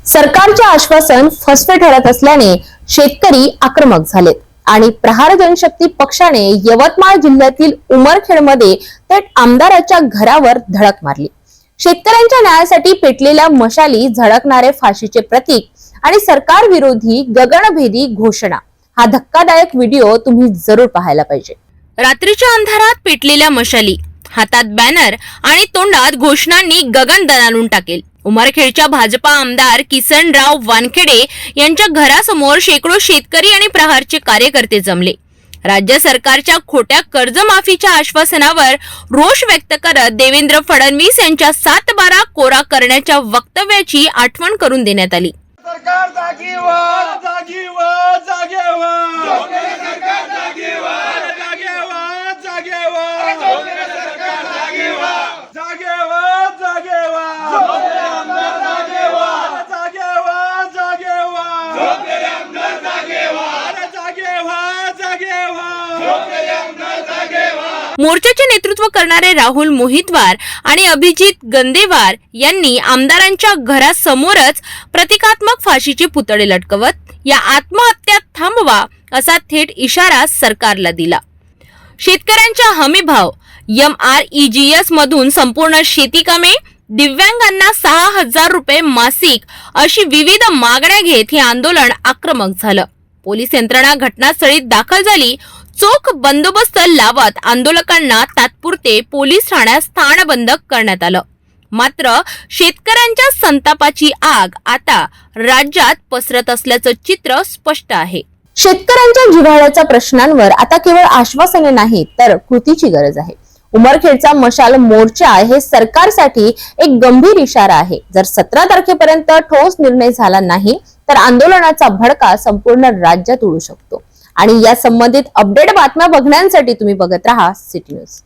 सरकारचे आश्वासन फसवे ठरत असल्याने शेतकरी आक्रमक झालेत आणि प्रहार जनशक्ती पक्षाने यवतमाळ जिल्ह्यातील उमरखेडमध्ये थेट आमदाराच्या घरावर धडक मारली। शेतकऱ्यांच्या न्यायासाठी पेटलेल्या मशाली, झळकणारे फाशीचे प्रतीक आणि सरकार विरोधी गगनभेदी घोषणा, हा धक्कादायक व्हिडिओ तुम्ही जरूर पाहायला पाहिजे। रात्रीच्या अंधारात पेटलेल्या मशाली, हातात बॅनर आणि तोंडात घोषणांनी गगन दणाणून टाकेल। उमरखेडच्या भाजपा आमदार किसनराव वानखेडे यांच्या घरासमोर शेकडो शेतकरी आणि प्रहारचे कार्यकर्ते जमले। राज्य सरकारच्या खोट्या कर्जमाफीच्या आश्वासनावर रोष व्यक्त करत देवेंद्र फडणवीस यांच्या 7/12 कोरा करण्याच्या वक्तव्याची आठवण करून देण्यात आली। सरकार जागेवर जागेवर जागेवर सरकार जागेवर जागेवर जागेवर सरकार जागेवर जागेवर जागेवर जागेवर जागेवर जागेवर मोर्चाचे नेतृत्व करणारे राहुल मोहितवार आणि अभिजित गंदेवार यांनी आमदारांच्या घरासमोरच प्रतिकात्मक फाशीचे पुतळे लटकवत या आत्महत्या थांबवा असा थेट इशारा सरकारला दिला। शेतकऱ्यांच्या हमीभाव, MREGS मधून संपूर्ण शेती कामे, दिव्यांगांना 6000 रुपये मासिक अशी विविध मागण्या घेत हे आंदोलन आक्रमक झालं। पोलीस यंत्रणा घटनास्थळी दाखल झाली। चोख बंदोबस्त लावत आंदोलकांना तात्पुरते पोलीस ठाण्यात स्थानबंद करण्यात आलं। मात्र शेतकऱ्यांच्या संतापाची आग आता राज्यात पसरत असल्याचं चित्र स्पष्ट आहे। शेतकऱ्यांच्या जिव्हाळ्याच्या प्रश्नांवर आता केवळ आश्वासने नाही तर कृतीची गरज आहे। उमरखेडचा मशाल मोर्चा हे सरकारसाठी एक गंभीर इशारा आहे। जर 17 तारखेपर्यंत ठोस निर्णय झाला नाही तर आंदोलनाचा भडका संपूर्ण राज्यात उडू शकतो। आणि या संबंधित अपडेट बातम्या बघण्यासाठी तुम्ही बघत राहा सिटी न्यूज।